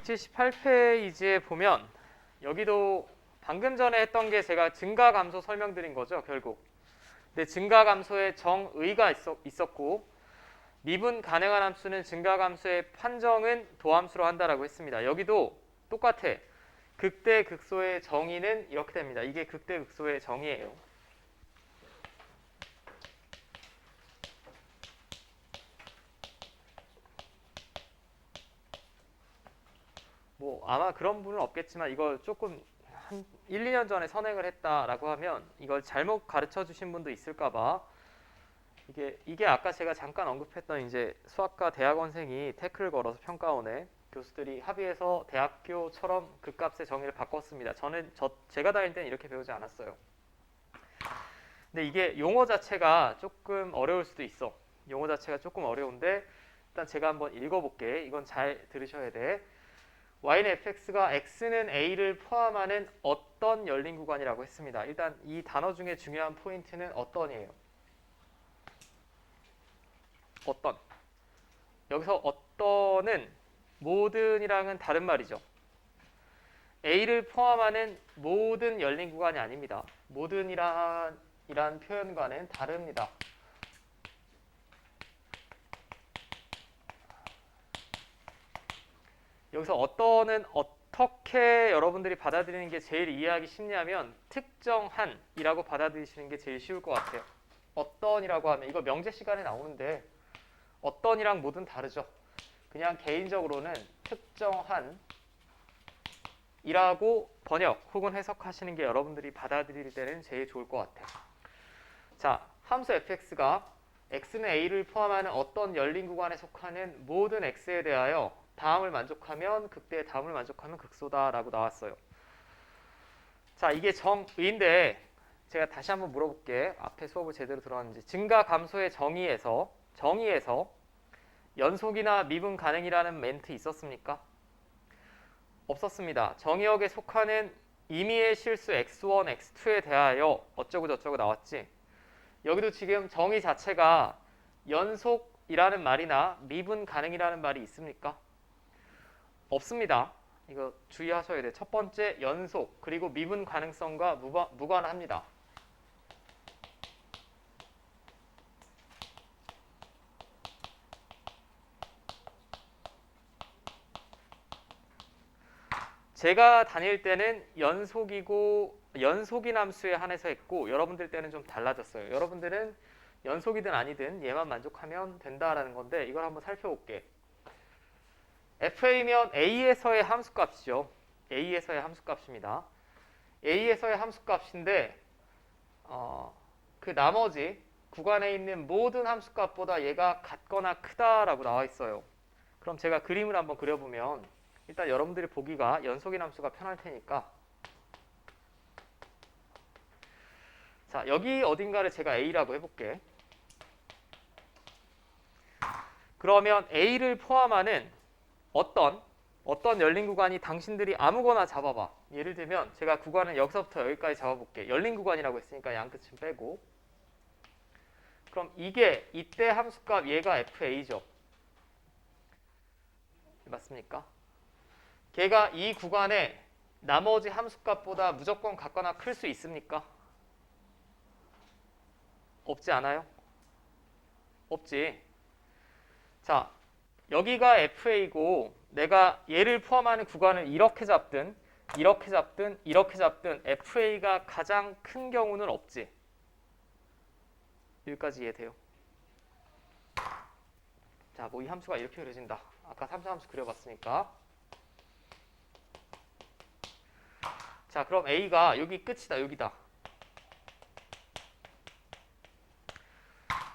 178페이지에 보면 여기도 방금 전에 했던 게 제가 증가감소 설명드린 거죠, 결국. 근데 증가감소에 정의가 있었고 미분 가능한 함수는 증가감소의 판정은 도함수로 한다라고 했습니다. 여기도 똑같아. 극대 극소의 정의는 이렇게 됩니다. 이게 극대 극소의 정의예요. 뭐 아마 그런 분은 없겠지만 이걸 조금 한 1, 2년 전에 선행을 했다라고 하면 이걸 잘못 가르쳐 주신 분도 있을까 봐 이게 아까 제가 잠깐 언급했던 이제 수학과 대학원생이 태클을 걸어서 평가원에 교수들이 합의해서 대학교처럼 그 값의 정의를 바꿨습니다. 제가 다닐 때는 이렇게 배우지 않았어요. 근데 이게 용어 자체가 조금 어려울 수도 있어. 용어 자체가 조금 어려운데 일단 제가 한번 읽어볼게. 이건 잘 들으셔야 돼. y는 fx가 x는 a를 포함하는 어떤 열린 구간이라고 했습니다. 일단 이 단어 중에 중요한 포인트는 어떤이에요. 어떤. 여기서 어떤은 모든이랑은 다른 말이죠. a를 포함하는 모든 열린 구간이 아닙니다. 모든이란 표현과는 다릅니다. 여기서 어떤은 어떻게 여러분들이 받아들이는 게 제일 이해하기 쉽냐면 특정한이라고 받아들이시는 게 제일 쉬울 것 같아요. 어떤이라고 하면 이거 명제 시간에 나오는데 어떤이랑 모든 다르죠. 그냥 개인적으로는 특정한이라고 번역 혹은 해석하시는 게 여러분들이 받아들일 때는 제일 좋을 것 같아요. 자, 함수 fx가 x는 a를 포함하는 어떤 열린 구간에 속하는 모든 x에 대하여 다음을 만족하면 극대, 다음을 만족하면 극소다라고 나왔어요. 자, 이게 정의인데 제가 다시 한번 물어볼게. 앞에 수업을 제대로 들었는지. 증가 감소의 정의에서 연속이나 미분 가능이라는 멘트 있었습니까? 없었습니다. 정의역에 속하는 임의의 실수 x1, x2에 대하여 어쩌고 저쩌고 나왔지. 여기도 지금 정의 자체가 연속이라는 말이나 미분 가능이라는 말이 있습니까? 없습니다. 이거 주의하셔야 돼요. 첫 번째 연속 그리고 미분 가능성과 무관합니다. 제가 다닐 때는 연속인 함수에 한해서 했고 여러분들 때는 좀 달라졌어요. 여러분들은 연속이든 아니든 얘만 만족하면 된다라는 건데 이걸 한번 살펴볼게. FA면 A에서의 함수값이죠. A에서의 함수값입니다. A에서의 함수값인데 그 나머지 구간에 있는 모든 함수값보다 얘가 같거나 크다라고 나와 있어요. 그럼 제가 그림을 한번 그려보면 일단 여러분들이 보기가 연속인 함수가 편할 테니까 자, 여기 어딘가를 제가 A라고 해볼게. 그러면 A를 포함하는 어떤 열린 구간이 당신들이 아무거나 잡아봐. 예를 들면 제가 구간을 여기서부터 여기까지 잡아볼게. 열린 구간이라고 했으니까 양끝은 빼고. 그럼 이때 함수값 얘가 FA죠. 맞습니까? 걔가 이 구간에 나머지 함수값보다 무조건 같거나 클 수 있습니까? 없지 않아요? 없지. 자, 여기가 FA고 내가 얘를 포함하는 구간을 이렇게 잡든 FA가 가장 큰 경우는 없지. 여기까지 이해돼요? 자, 뭐 이 함수가 이렇게 그려진다. 아까 3차 함수 그려봤으니까. 자, 그럼 A가 여기 끝이다. 여기다.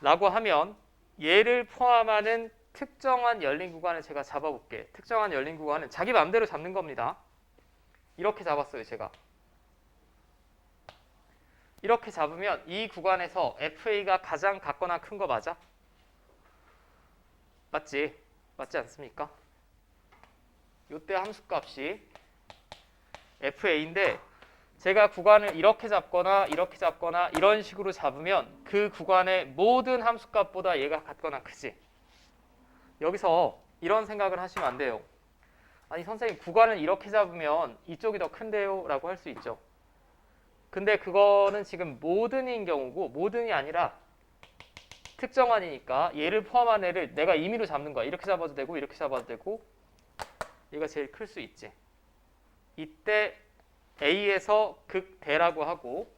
라고 하면 얘를 포함하는 특정한 열린 구간을 제가 잡아볼게. 특정한 열린 구간은 자기 마음대로 잡는 겁니다. 이렇게 잡았어요, 제가. 이렇게 잡으면 이 구간에서 FA가 가장 같거나 큰 거 맞아? 맞지? 맞지 않습니까? 이때 함수값이 FA인데 제가 구간을 이렇게 잡거나 이런 식으로 잡으면 그 구간의 모든 함수값보다 얘가 같거나 크지. 여기서 이런 생각을 하시면 안 돼요. 아니 선생님 구간을 이렇게 잡으면 이쪽이 더 큰데요? 라고 할 수 있죠. 근데 그거는 지금 모든인 경우고 모든이 아니라 특정한이니까 얘를 포함한 애를 내가 임의로 잡는 거야. 이렇게 잡아도 되고 이렇게 잡아도 되고 얘가 제일 클 수 있지. 이때 A에서 극대라고 하고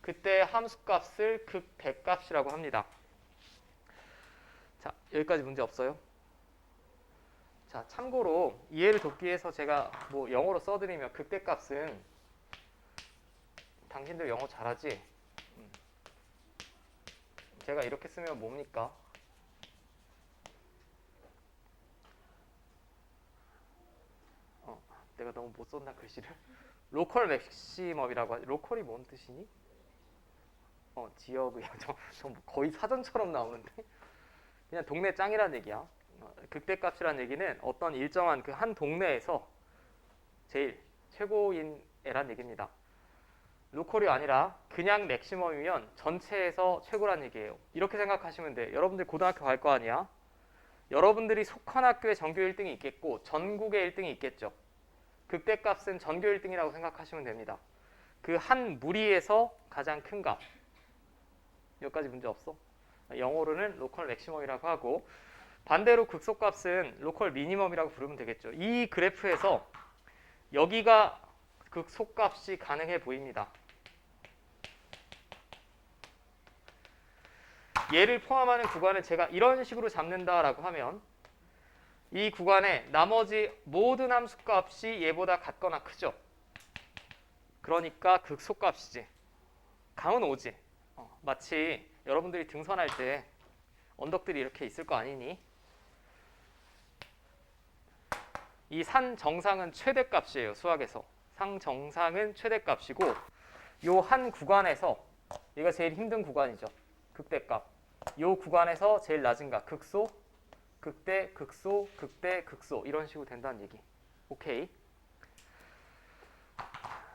그때 함수값을 극대값이라고 합니다. 자, 여기까지 문제 없어요? 자, 참고로 이해를 돕기 위해서 제가 뭐 영어로 써드리면 극대값은 당신들 영어 잘하지? 제가 이렇게 쓰면 뭡니까? 내가 너무 못 썼나 글씨를? 로컬 맥시멈이라고 하지. 로컬이 뭔 뜻이니? 지역이야. 저 거의 사전처럼 나오는데? 그냥 동네 짱이라는 얘기야. 극대값이라는 얘기는 어떤 일정한 그 한 동네에서 제일 최고인 애란 얘기입니다. 로컬이 아니라 그냥 맥시멈이면 전체에서 최고란 얘기예요. 이렇게 생각하시면 돼. 여러분들 고등학교 갈 거 아니야? 여러분들이 속한 학교에 전교 1등이 있겠고 전국에 1등이 있겠죠. 극대값은 전교 1등이라고 생각하시면 됩니다. 그 한 무리에서 가장 큰 값. 여기까지 문제 없어? 영어로는 로컬 맥시멈이라고 하고 반대로 극소값은 로컬 미니멈이라고 부르면 되겠죠. 이 그래프에서 여기가 극소값이 가능해 보입니다. 얘를 포함하는 구간을 제가 이런 식으로 잡는다라고 하면 이 구간에 나머지 모든 함수값이 얘보다 같거나 크죠. 그러니까 극소값이지. 감은 오지. 마치 여러분들이 등산할 때 언덕들이 이렇게 있을 거 아니니? 이 산 정상은 최대값이에요. 수학에서. 산 정상은 최대값이고 요 한 구간에서 얘가 제일 힘든 구간이죠. 극대값. 요 구간에서 제일 낮은 값. 극소, 극대, 극소, 극대, 극소 이런 식으로 된다는 얘기. 오케이.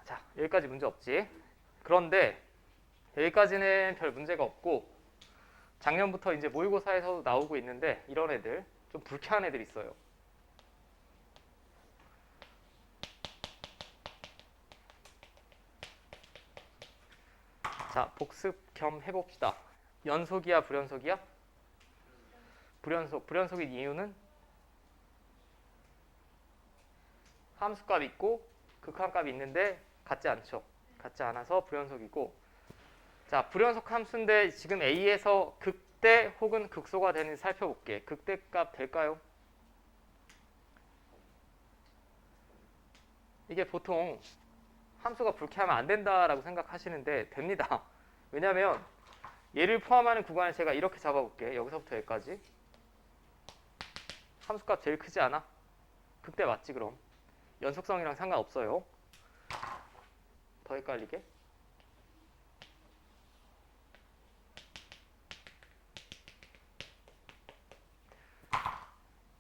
자, 여기까지 문제 없지. 그런데 여기까지는 별 문제가 없고 작년부터 이제 모의고사에서도 나오고 있는데 이런 애들 좀 불쾌한 애들 있어요. 자, 복습 겸 해봅시다. 연속이야, 불연속이야? 불연속. 불연속인 이유는 함수값 있고 극한값이 있는데 같지 않죠. 같지 않아서 불연속이고 자, 불연속 함수인데 지금 A에서 극대 혹은 극소가 되는지 살펴볼게. 극대값 될까요? 이게 보통 함수가 불쾌하면 안 된다라고 생각하시는데 됩니다. 왜냐하면 얘를 포함하는 구간을 제가 이렇게 잡아볼게. 여기서부터 여기까지. 함수값 제일 크지 않아? 극대 맞지 그럼? 연속성이랑 상관없어요. 더 헷갈리게.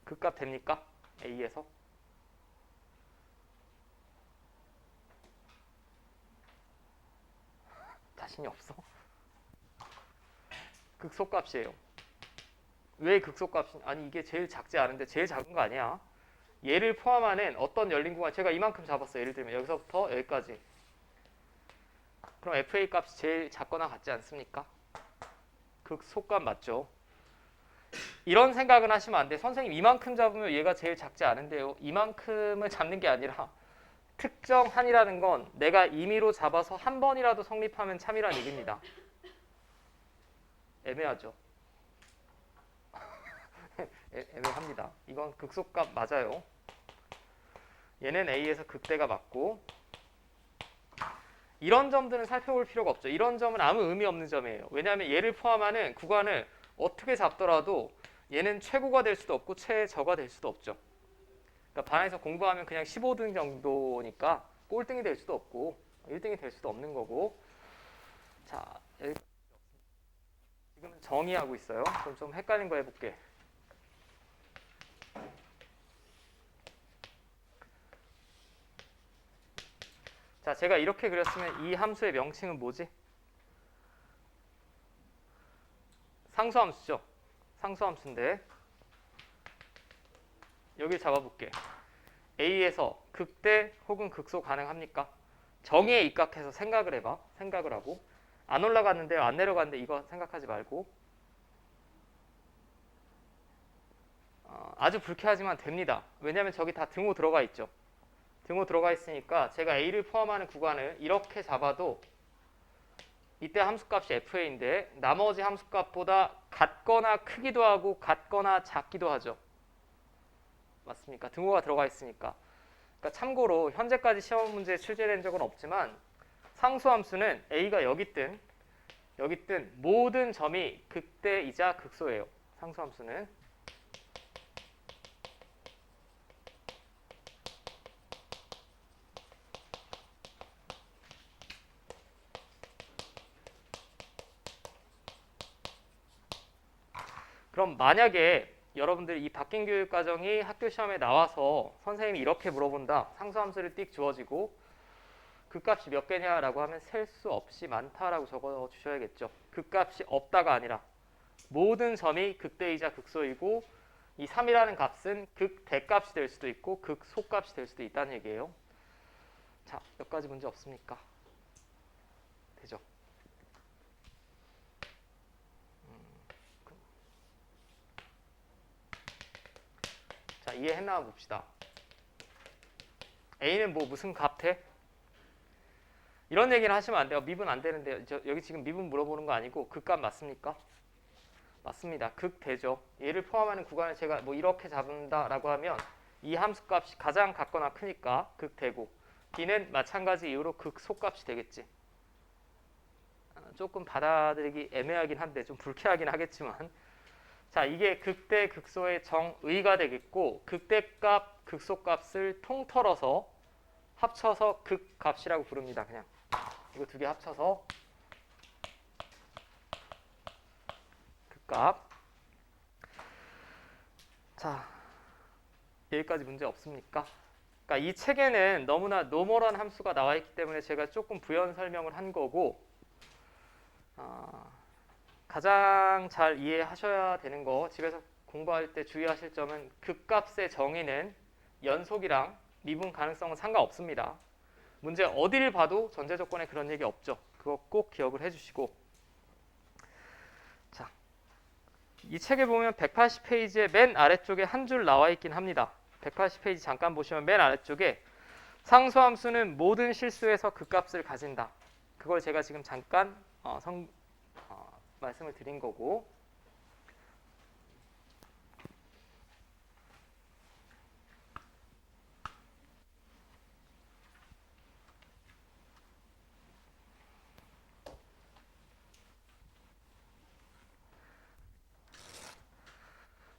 극값 됩니까? A에서? 자신이 없어? 극소값이에요. 왜 극소값이? 아니 이게 제일 작지 않은데 제일 작은 거 아니야? 얘를 포함하는 어떤 열린 구간 제가 이만큼 잡았어요. 예를 들면 여기서부터 여기까지. 그럼 FA 값이 제일 작거나 같지 않습니까? 극소값 맞죠? 이런 생각은 하시면 안 돼. 선생님 이만큼 잡으면 얘가 제일 작지 않은데요. 이만큼을 잡는 게 아니라 특정한이라는 건 내가 임의로 잡아서 한 번이라도 성립하면 참이라는 얘기입니다. 애매하죠? 애매합니다. 이건 극소값 맞아요. 얘는 A에서 극대가 맞고 이런 점들은 살펴볼 필요가 없죠. 이런 점은 아무 의미 없는 점이에요. 왜냐하면 얘를 포함하는 구간을 어떻게 잡더라도 얘는 최고가 될 수도 없고 최저가 될 수도 없죠. 그러니까 반에서 공부하면 그냥 15등 정도니까 꼴등이 될 수도 없고 1등이 될 수도 없는 거고 자, 지금 정의하고 있어요. 그럼 좀 헷갈린 거 해볼게. 자, 제가 이렇게 그렸으면 이 함수의 명칭은 뭐지? 상수함수죠. 상수함수인데 여기 잡아볼게. A에서 극대 혹은 극소 가능합니까? 정의에 입각해서 생각을 해봐. 생각을 하고 안 올라갔는데요, 안 내려갔는데 이거 생각하지 말고 아주 불쾌하지만 됩니다. 왜냐하면 저기 다 등호 들어가 있죠. 등호 들어가 있으니까 제가 A를 포함하는 구간을 이렇게 잡아도 이때 함수값이 FA인데 나머지 함수값보다 같거나 크기도 하고 같거나 작기도 하죠. 맞습니까? 등호가 들어가 있으니까. 그러니까 참고로 현재까지 시험 문제에 출제된 적은 없지만 상수함수는 A가 여기 뜬 모든 점이 극대이자 극소예요. 상수함수는. 그럼 만약에 여러분들 이 바뀐 교육과정이 학교 시험에 나와서 선생님이 이렇게 물어본다. 상수함수를 띡 주어지고 그 값이 몇 개냐라고 하면 셀 수 없이 많다라고 적어 주셔야겠죠. 그 값이 없다가 아니라 모든 점이 극대이자 극소이고 이 3이라는 값은 극대값이 될 수도 있고 극소값이 될 수도 있다는 얘기예요. 자, 몇 가지 문제 없습니까? 되죠? 자, 이해했나 봅시다. A는 뭐 무슨 값 돼? 이런 얘기는 하시면 안 돼요. 미분 안 되는데 여기 지금 미분 물어보는 거 아니고 그 값 맞습니까? 맞습니다. 극대죠. 얘를 포함하는 구간을 제가 뭐 이렇게 잡는다라고 하면 이 함수값이 가장 같거나 크니까 극대고 B는 마찬가지 이유로 극소값이 되겠지. 조금 받아들이기 애매하긴 한데 좀 불쾌하긴 하겠지만 자, 이게 극대 극소의 정의가 되겠고 극대값 극소값을 통틀어서 합쳐서 극값이라고 부릅니다. 그냥 이거 두 개 합쳐서 극값. 자, 여기까지 문제 없습니까? 그러니까 이 책에는 너무나 노멀한 함수가 나와 있기 때문에 제가 조금 부연 설명을 한 거고 가장 잘 이해하셔야 되는 거 집에서 공부할 때 주의하실 점은 극값의 정의는 연속이랑 미분 가능성은 상관없습니다. 문제 어디를 봐도 전제 조건에 그런 얘기 없죠. 그거 꼭 기억을 해주시고 자, 이 책에 보면 180페이지의 맨 아래쪽에 한 줄 나와 있긴 합니다. 180페이지 잠깐 보시면 맨 아래쪽에 상수함수는 모든 실수에서 극값을 가진다. 그걸 제가 지금 잠깐 말씀을 드린 거고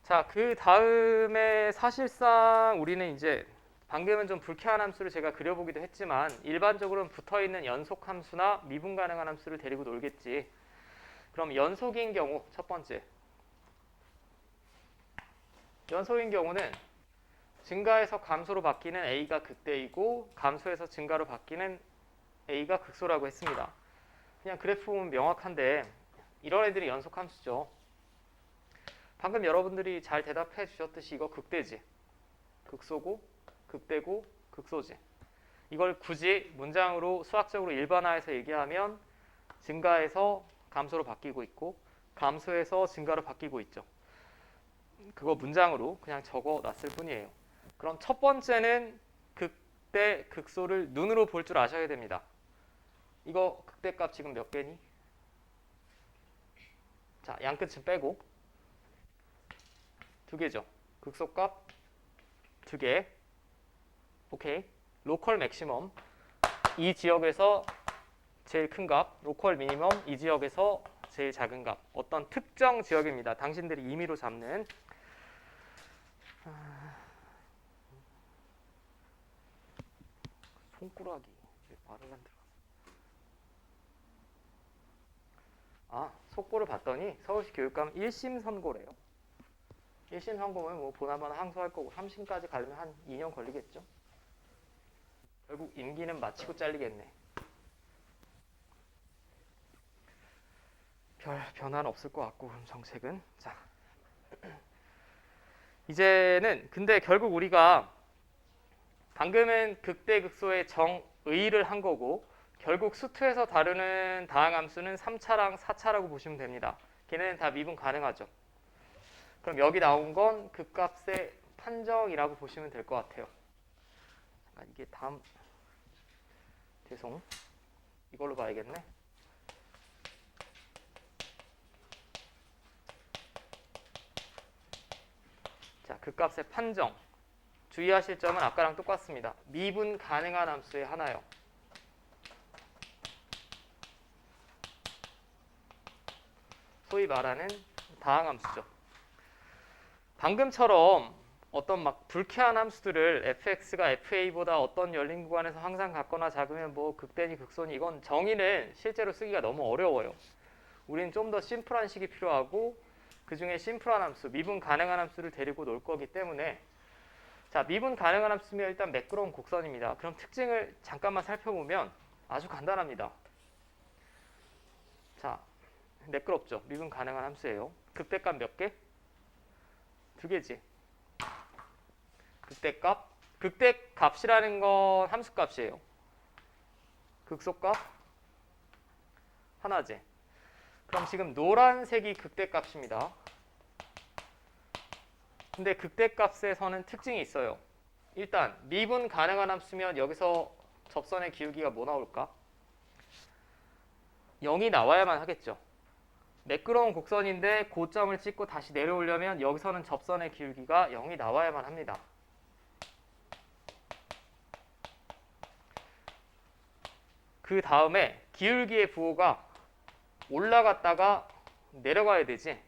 자, 그 다음에 사실상 우리는 이제 방금은 좀 불쾌한 함수를 제가 그려보기도 했지만 일반적으로는 붙어있는 연속 함수나 미분 가능한 함수를 데리고 놀겠지. 그럼 연속인 경우 첫 번째 연속인 경우는 증가해서 감소로 바뀌는 A가 극대이고 감소해서 증가로 바뀌는 A가 극소라고 했습니다. 그냥 그래프 보면 명확한데 이런 애들이 연속 함수죠. 방금 여러분들이 잘 대답해 주셨듯이 이거 극대지. 극소고 극대고 극소지. 이걸 굳이 문장으로 수학적으로 일반화해서 얘기하면 증가해서 감소로 바뀌고 있고 감소해서 증가로 바뀌고 있죠. 그거 문장으로 그냥 적어 놨을 뿐이에요. 그럼 첫 번째는 극대 극소를 눈으로 볼 줄 아셔야 됩니다. 이거 극대값 지금 몇 개니? 자, 양끝은 빼고 두 개죠. 극소값 두 개. 오케이. 로컬 맥시멈 이 지역에서 제일 큰 값, 로컬 미니멈 이 지역에서 제일 작은 값. 어떤 특정 지역입니다. 당신들이 임의로 잡는 손가락이 말을 안 들어. 속보를 봤더니 서울시 교육감 1심 선고래요. 1심 선고면 뭐 보나마나 항소할 거고 3심까지 가려면 한 2년 걸리겠죠. 결국 임기는 마치고 잘리겠네. 별 변화는 없을 것 같고 정책은. 자, 이제는 근데 결국 우리가 방금은 극대극소의 정의를 한 거고 결국 수투에서 다루는 다항함수는 3차랑 4차라고 보시면 됩니다. 걔네는 다 미분 가능하죠. 그럼 여기 나온 건 극값의 판정이라고 보시면 될 것 같아요. 잠깐 이게 다음 죄송 이걸로 봐야겠네. 자, 극값의 판정. 주의하실 점은 아까랑 똑같습니다. 미분 가능한 함수의 하나요. 소위 말하는 다항함수죠. 방금처럼 어떤 막 불쾌한 함수들을 fx가 fa보다 어떤 열린 구간에서 항상 같거나 작으면 뭐 극대니 극소니 이건 정의는 실제로 쓰기가 너무 어려워요. 우리는 좀 더 심플한 식이 필요하고 그 중에 심플한 함수, 미분 가능한 함수를 데리고 놀 거기 때문에 자, 미분 가능한 함수면 일단 매끄러운 곡선입니다. 그럼 특징을 잠깐만 살펴보면 아주 간단합니다. 자, 매끄럽죠? 미분 가능한 함수예요. 극대값 몇 개? 두 개지. 극대값. 극대값이라는 건 함수값이에요. 극소값 하나지. 그럼 지금 노란색이 극대값입니다. 근데 극대값에서는 특징이 있어요. 일단 미분 가능한 함수면 여기서 접선의 기울기가 뭐 나올까? 0이 나와야만 하겠죠. 매끄러운 곡선인데 고점을 찍고 다시 내려오려면 여기서는 접선의 기울기가 0이 나와야만 합니다. 그 다음에 기울기의 부호가 올라갔다가 내려가야 되지.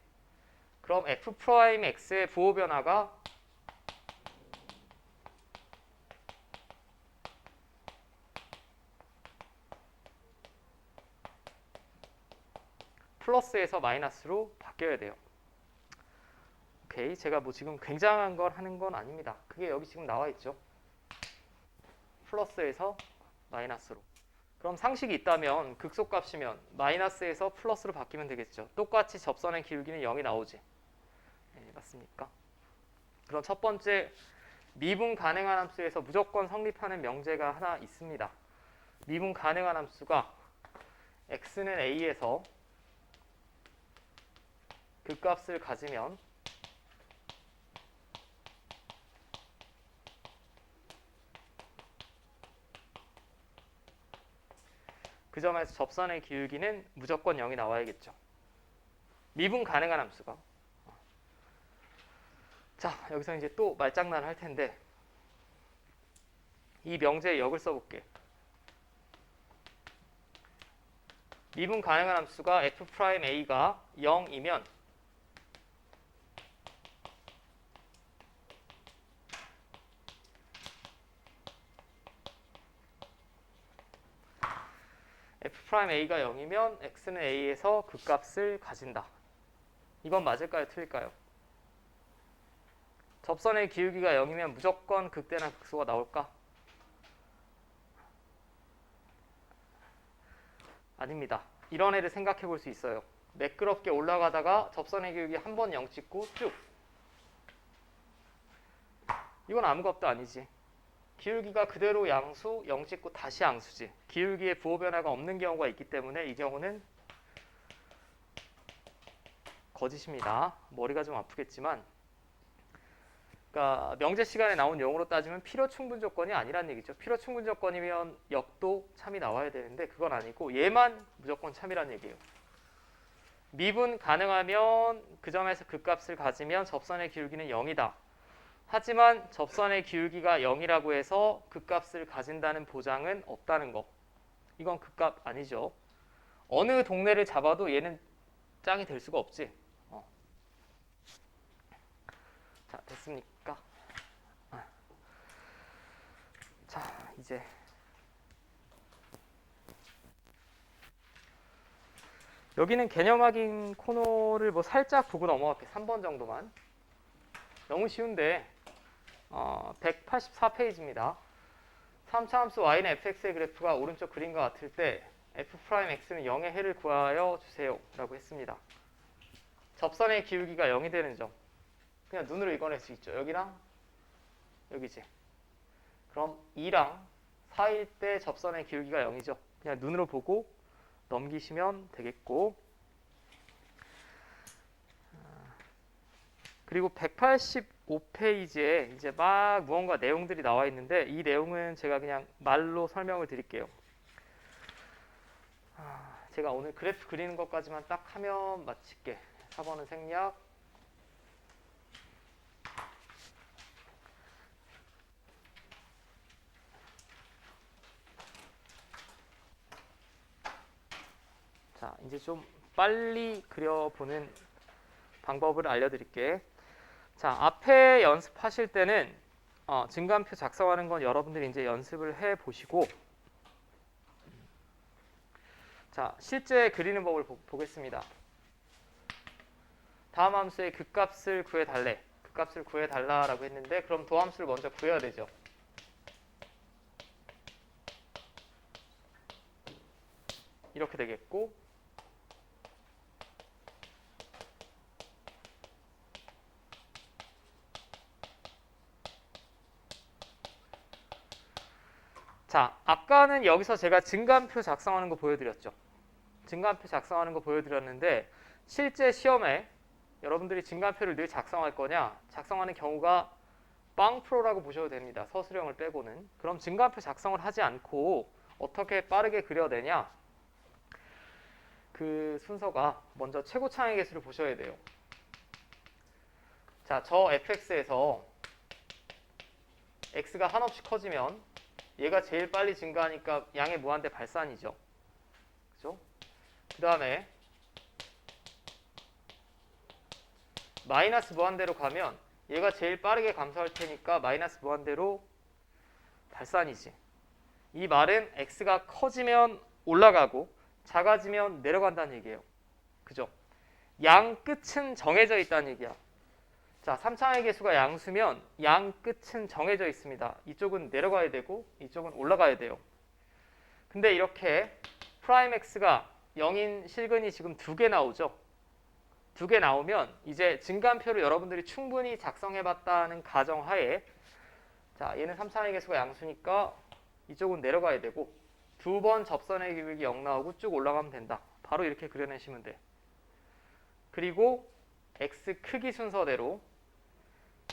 그럼 f'x의 부호 변화가 플러스에서 마이너스로 바뀌어야 돼요. 오케이, 제가 뭐 지금 굉장한 걸 하는 건 아닙니다. 그게 여기 지금 나와 있죠. 플러스에서 마이너스로. 그럼 상식이 있다면 극소값이면 마이너스에서 플러스로 바뀌면 되겠죠. 똑같이 접선의 기울기는 0이 나오지. 네, 맞습니까? 그럼 첫 번째 미분 가능한 함수에서 무조건 성립하는 명제가 하나 있습니다. 미분 가능한 함수가 x는 a에서 극값을 가지면 그 점에서 접선의 기울기는 무조건 0이 나와야겠죠. 미분 가능한 함수가. 자, 여기서 이제 또 말장난을 할 텐데 이 명제의 역을 써볼게. 미분 가능한 함수가 f'a가 0이면 f'a가 0이면 x는 a에서 극값을 가진다. 이건 맞을까요? 틀릴까요? 접선의 기울기가 0이면 무조건 극대나 극소가 나올까? 아닙니다. 이런 애를 생각해 볼 수 있어요. 매끄럽게 올라가다가 접선의 기울기 한 번 0 찍고 쭉. 이건 아무것도 아니지. 기울기가 그대로 양수 0 찍고 다시 양수지. 기울기의 부호 변화가 없는 경우가 있기 때문에 이 경우는 거짓입니다. 머리가 좀 아프겠지만 그러니까 명제 시간에 나온 용어로 따지면 필요 충분 조건이 아니란 얘기죠. 필요 충분 조건이면 역도 참이 나와야 되는데 그건 아니고 얘만 무조건 참이란 얘기예요. 미분 가능하면 그 점에서 극값을 가지면 접선의 기울기는 0이다. 하지만 접선의 기울기가 0이라고 해서 극값을 가진다는 보장은 없다는 거. 이건 극값 아니죠. 어느 동네를 잡아도 얘는 짱이 될 수가 없지. 자, 됐습니까? 자, 이제 여기는 개념 확인 코너를 뭐 살짝 보고 넘어갈게. 3번 정도만. 너무 쉬운데 184페이지입니다. 3차 함수 y는 fx의 그래프가 오른쪽 그림과 같을 때 f'x는 0의 해를 구하여 주세요 라고 했습니다. 접선의 기울기가 0이 되는 점 그냥 눈으로 읽어낼 수 있죠. 여기랑 여기지. 그럼 2랑 4일 때 접선의 기울기가 0이죠. 그냥 눈으로 보고 넘기시면 되겠고, 그리고 185페이지에 이제 막 무언가 내용들이 나와 있는데 이 내용은 제가 그냥 말로 설명을 드릴게요. 제가 오늘 그래프 그리는 것까지만 딱 하면 마칠게. 4번은 생략. 자, 이제 좀 빨리 그려보는 방법을 알려드릴게. 자, 앞에 연습하실 때는 증간표 작성하는 건 여러분들이 이제 연습을 해 보시고, 자, 실제 그리는 법을 보겠습니다. 다음 함수의 극값을 구해달래. 극값을 구해달라라고 했는데, 그럼 도함수를 먼저 구해야 되죠. 이렇게 되겠고, 자, 아까는 여기서 제가 증간표 작성하는 거 보여드렸죠. 증간표 작성하는 거 보여드렸는데 실제 시험에 여러분들이 증간표를 늘 작성할 거냐? 작성하는 경우가 빵프로라고 보셔도 됩니다. 서술형을 빼고는. 그럼 증간표 작성을 하지 않고 어떻게 빠르게 그려내냐? 그 순서가 먼저 최고차항의 개수를 보셔야 돼요. 자, 저 fx에서 x가 한없이 커지면 얘가 제일 빨리 증가하니까 양의 무한대 발산이죠. 그죠? 그 다음에 마이너스 무한대로 가면 얘가 제일 빠르게 감소할 테니까 마이너스 무한대로 발산이지. 이 말은 x가 커지면 올라가고 작아지면 내려간다는 얘기예요. 그죠? 양 끝은 정해져 있다는 얘기야. 자, 3차항의 개수가 양수면 양 끝은 정해져 있습니다. 이쪽은 내려가야 되고 이쪽은 올라가야 돼요. 근데 이렇게 프라임 x가 0인 실근이 지금 2개 나오죠. 2개 나오면 이제 증간표를 여러분들이 충분히 작성해봤다는 가정하에, 자, 얘는 3차항의 개수가 양수니까 이쪽은 내려가야 되고 2번 접선의 기울기 0 나오고 쭉 올라가면 된다. 바로 이렇게 그려내시면 돼. 그리고 x 크기 순서대로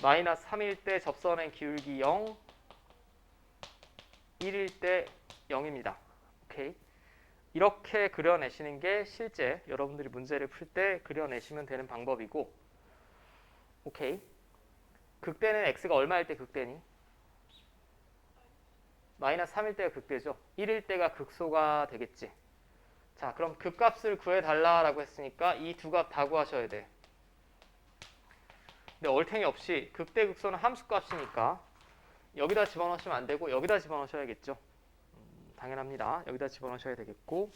마이너스 3일 때 접선의 기울기 0, 1일 때 0입니다. 오케이. 이렇게 그려내시는 게 실제 여러분들이 문제를 풀 때 그려내시면 되는 방법이고, 오케이. 극대는 x가 얼마일 때 극대니? 마이너스 3일 때가 극대죠. 1일 때가 극소가 되겠지. 자, 그럼 극값을 구해달라라고 했으니까 이 두 값 다 구하셔야 돼. 근데 얼탱이 없이 극대 극소는 함수값이니까 여기다 집어넣으시면 안 되고 여기다 집어넣으셔야겠죠. 당연합니다. 여기다 집어넣으셔야 되겠고,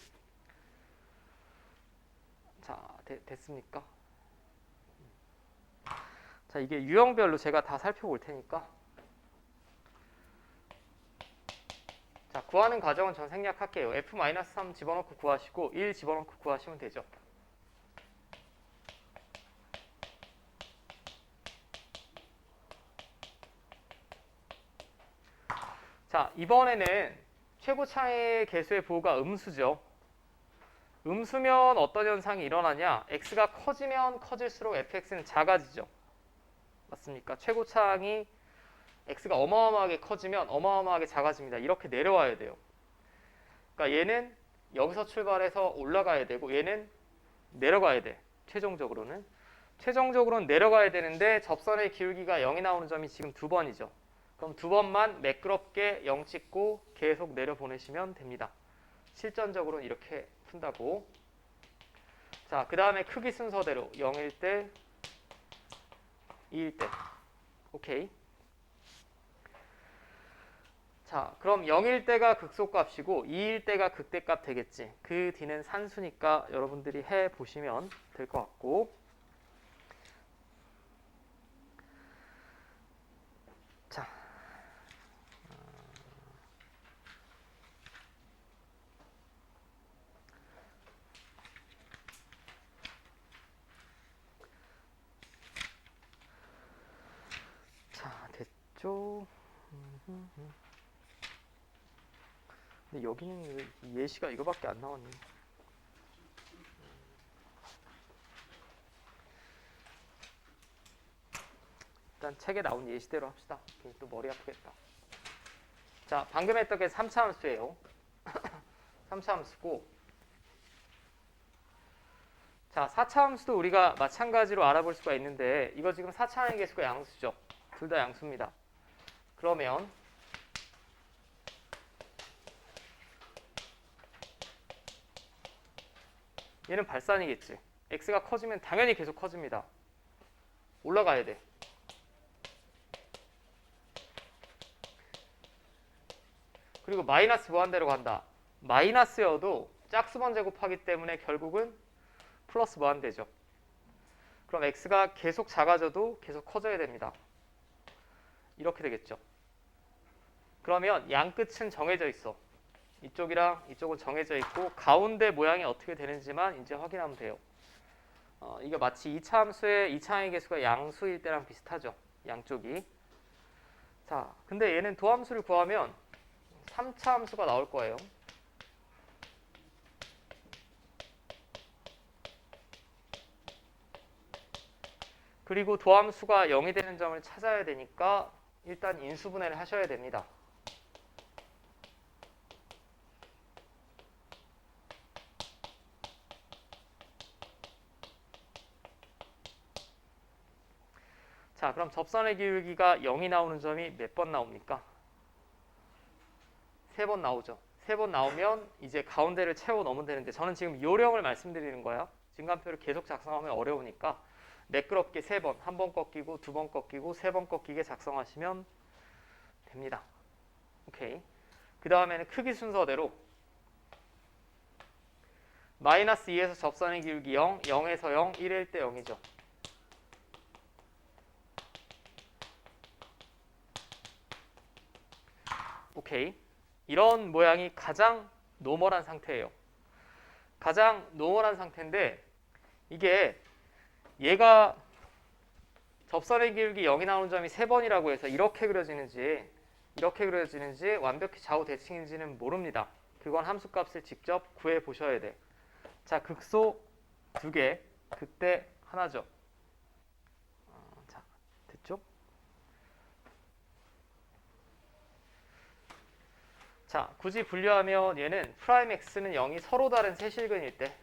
자, 됐습니까? 자, 이게 유형별로 제가 다 살펴볼 테니까, 자, 구하는 과정은 전 생략할게요. f-3 집어넣고 구하시고 1 집어넣고 구하시면 되죠. 자, 이번에는 최고차의 개수의 부호가 음수죠. 음수면 어떤 현상이 일어나냐? x가 커지면 커질수록 fx는 작아지죠. 맞습니까? 최고차항이 x가 어마어마하게 커지면 어마어마하게 작아집니다. 이렇게 내려와야 돼요. 그러니까 얘는 여기서 출발해서 올라가야 되고 얘는 내려가야 돼. 최종적으로는 내려가야 되는데 접선의 기울기가 0이 나오는 점이 지금 2번이죠. 그럼 2번만 매끄럽게 0 찍고 계속 내려보내시면 됩니다. 실전적으로는 이렇게 푼다고. 자, 그 다음에 크기 순서대로 0일 때, 2일 때. 오케이. 자, 그럼 0일 때가 극소값이고 2일 때가 극대값 되겠지. 그 뒤는 산수니까 여러분들이 해보시면 될 것 같고. 자, 자, 됐죠? 근데 여기는 왜 예시가 이거밖에 안 나왔네. 일단 책에 나온 예시대로 합시다. 또 머리 아프겠다. 자, 방금 했던 게 3차 함수예요. 3차 함수고, 자, 4차 함수도 우리가 마찬가지로 알아볼 수가 있는데, 이거 지금 4차항의 개수가 양수죠. 둘 다 양수입니다. 그러면 얘는 발산이겠지. x가 커지면 당연히 계속 커집니다. 올라가야 돼. 그리고 마이너스 무한대로 간다. 마이너스여도 짝수번 제곱하기 때문에 결국은 플러스 무한대죠. 그럼 x가 계속 작아져도 계속 커져야 됩니다. 이렇게 되겠죠. 그러면 양 끝은 정해져 있어. 이쪽이랑 이쪽은 정해져 있고 가운데 모양이 어떻게 되는지만 이제 확인하면 돼요. 이게 마치 2차 함수의 2차항의 개수가 양수일 때랑 비슷하죠. 양쪽이. 자, 근데 얘는 도함수를 구하면 3차 함수가 나올 거예요. 그리고 도함수가 0이 되는 점을 찾아야 되니까 일단 인수분해를 하셔야 됩니다. 자, 그럼 접선의 기울기가 0이 나오는 점이 몇 번 나옵니까? 3번 나오죠. 3번 나오면 이제 가운데를 채워 넣으면 되는데 저는 지금 요령을 말씀드리는 거야. 증간표를 계속 작성하면 어려우니까 매끄럽게 3번, 1번 꺾이고 2번 꺾이고 3번 꺾이게 작성하시면 됩니다. 오케이. 그 다음에는 크기 순서대로 마이너스 2에서 접선의 기울기 0, 0에서 0, 1일 때 0이죠. 오케이. 이런 모양이 가장 노멀한 상태예요. 가장 노멀한 상태인데 이게 얘가 접선의 기울기 0이 나오는 점이 3번이라고 해서 이렇게 그려지는지 완벽히 좌우 대칭인지는 모릅니다. 그건 함수값을 직접 구해 보셔야 돼. 자, 극소 2개, 극대 하나죠. 자, 됐죠? 자, 굳이 분류하면 얘는 프라임 x는 0이 서로 다른 세실근일 때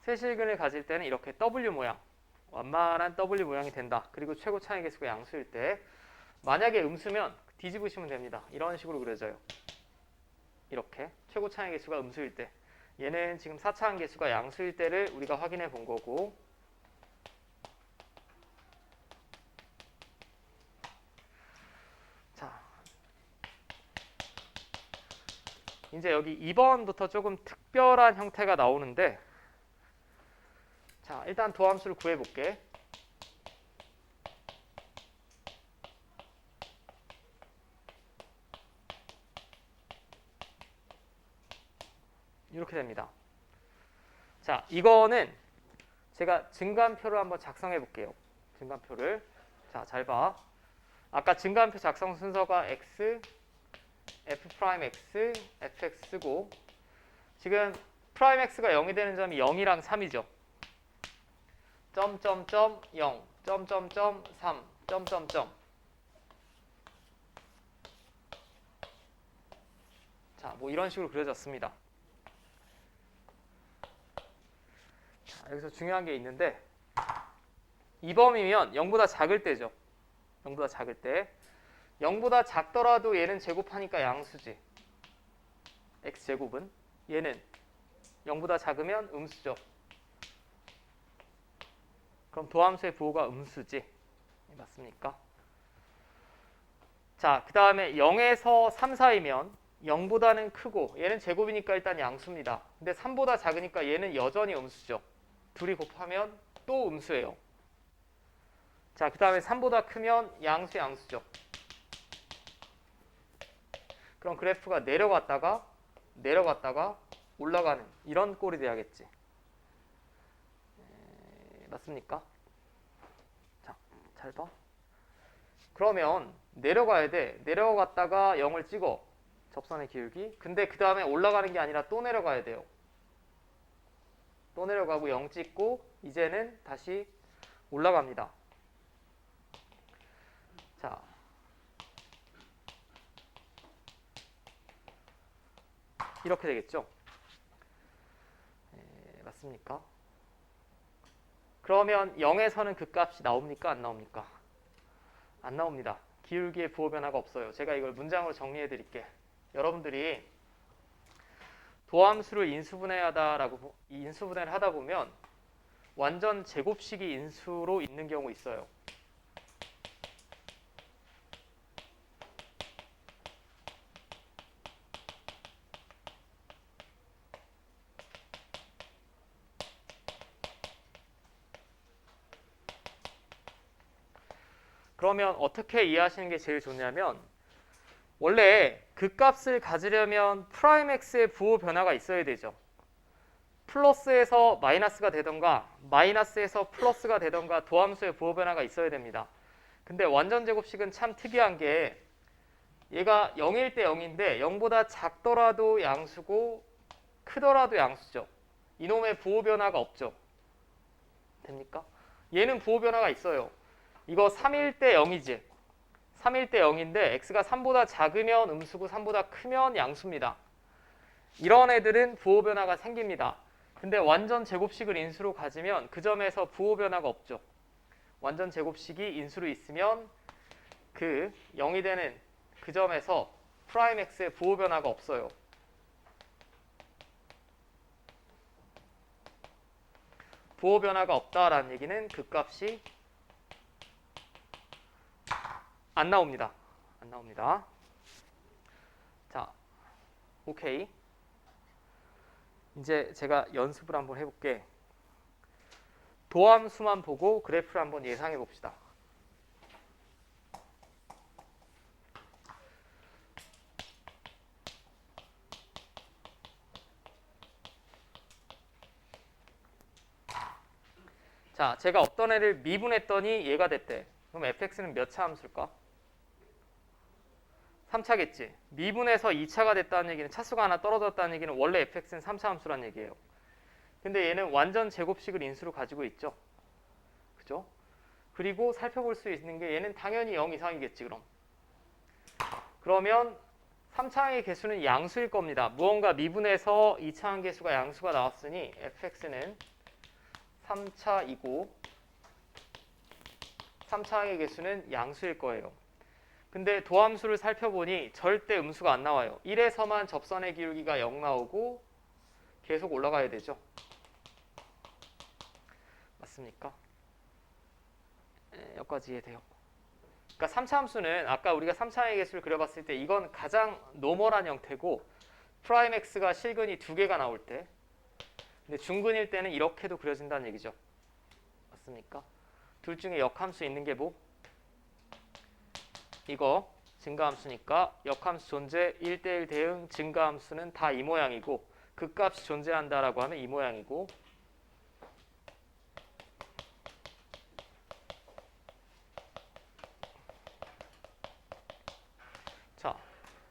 세실근을 가질 때는 이렇게 W 모양, 완만한 W 모양이 된다. 그리고 최고 차이 개수가 양수일 때 만약에 음수면 뒤집으시면 됩니다. 이런 식으로 그려져요. 이렇게 최고 차이 개수가 음수일 때 얘는 지금 4차항 개수가 양수일 때를 우리가 확인해 본 거고 자, 이제 여기 2번부터 조금 특별한 형태가 나오는데 자, 일단 도함수를 구해볼게. 이렇게 됩니다. 자, 이거는 제가 증간표를 한번 작성해 볼게요. 증간표를. 자, 잘 봐. 아까 증간표 작성 순서가 x, f'x, fx고 지금 프라임 x가 0이 되는 점이 0이랑 3이죠. 점점점 0, 점점점 3, 점점점. 자, 뭐 이런 식으로 그려졌습니다. 자, 여기서 중요한 게 있는데 이 범위면 0보다 작을 때죠. 0보다 작을 때. 0보다 작더라도 얘는 제곱하니까 양수지. x제곱은. 얘는 0보다 작으면 음수죠. 그럼 도함수의 부호가 음수지. 맞습니까? 자, 그 다음에 0에서 3 사이면 0보다는 크고 얘는 제곱이니까 일단 양수입니다. 근데 3보다 작으니까 얘는 여전히 음수죠. 둘이 곱하면 또 음수예요. 자, 그 다음에 3보다 크면 양수죠. 그럼 그래프가 내려갔다가 올라가는 이런 꼴이 돼야겠지. 맞습니까? 자, 잘 봐. 그러면 내려가야 돼. 내려갔다가 0을 찍어. 접선의 기울기. 근데 그 다음에 올라가는 게 아니라 또 내려가야 돼요. 또 내려가고 0 찍고 이제는 다시 올라갑니다. 자, 이렇게 되겠죠? 맞습니까? 그러면 0에서는 그 값이 나옵니까? 안 나옵니까? 안 나옵니다. 기울기의 부호 변화가 없어요. 제가 이걸 문장으로 정리해 드릴게. 여러분들이 도함수를 인수분해를 하다 보면 완전 제곱식이 인수로 있는 경우 있어요. 그러면 어떻게 이해하시는 게 제일 좋냐면 원래 그 값을 가지려면 프라임 x의 부호 변화가 있어야 되죠. 플러스에서 마이너스가 되던가 마이너스에서 플러스가 되던가 도함수의 부호 변화가 있어야 됩니다. 근데 완전 제곱식은 참 특이한 게 얘가 0일 때 0인데 0보다 작더라도 양수고 크더라도 양수죠. 이놈의 부호 변화가 없죠. 됩니까? 얘는 부호 변화가 있어요. 이거 3일 때 0이지. 3일 때 0인데 x가 3보다 작으면 음수고 3보다 크면 양수입니다. 이런 애들은 부호 변화가 생깁니다. 근데 완전 제곱식을 인수로 가지면 그 점에서 부호 변화가 없죠. 완전 제곱식이 인수로 있으면 그 0이 되는 그 점에서 프라임 x의 부호 변화가 없어요. 부호 변화가 없다라는 얘기는 그 값이 안 나옵니다. 안 나옵니다. 자, 오케이. 이제 제가 연습을 한번 해볼게. 도함수만 보고 그래프를 한번 예상해 봅시다. 자, 제가 어떤 애를 미분했더니 얘가 됐대. 그럼 fx는 몇 차 함수일까? 3차겠지. 미분해서 2차가 됐다는 얘기는 차수가 하나 떨어졌다는 얘기는 원래 fx는 3차 함수란 얘기예요. 근데 얘는 완전 제곱식을 인수로 가지고 있죠. 그죠? 그리고 살펴볼 수 있는 게 얘는 당연히 0 이상이겠지 그럼. 그러면 3차항의 개수는 양수일 겁니다. 무언가 미분해서 2차항 개수가 양수가 나왔으니 fx는 3차이고 3차항의 개수는 양수일 거예요. 근데 도함수를 살펴보니 절대 음수가 안 나와요. 1에서만 접선의 기울기가 0 나오고 계속 올라가야 되죠. 맞습니까? 여기까지 이해돼요. 그러니까 3차 함수는 아까 우리가 3차의 개수를 그려봤을 때 이건 가장 노멀한 형태고 프라임 x가 실근이 2개가 나올 때 근데 중근일 때는 이렇게도 그려진다는 얘기죠. 맞습니까? 둘 중에 역함수 있는 게 뭐? 이거 증가함수니까 역함수 존재 1대1 대응 증가함수는 다 이 모양이고 그 값이 존재한다라고 하면 이 모양이고 자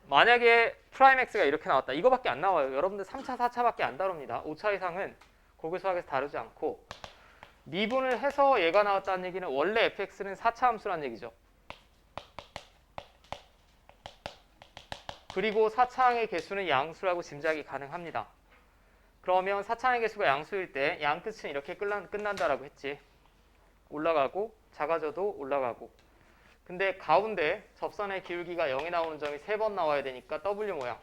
만약에 프라임 x가 이렇게 나왔다. 이거밖에 안 나와요. 여러분들 3차, 4차밖에 안 다룹니다. 5차 이상은 고교 수학에서 다루지 않고 미분을 해서 얘가 나왔다는 얘기는 원래 fx는 4차 함수란 얘기죠. 그리고 4차항의 개수는 양수라고 짐작이 가능합니다. 그러면 4차항의 개수가 양수일 때 양끝은 이렇게 끝난다라고 했지. 올라가고 작아져도 올라가고. 근데 가운데 접선의 기울기가 0이 나오는 점이 3번 나와야 되니까 W 모양.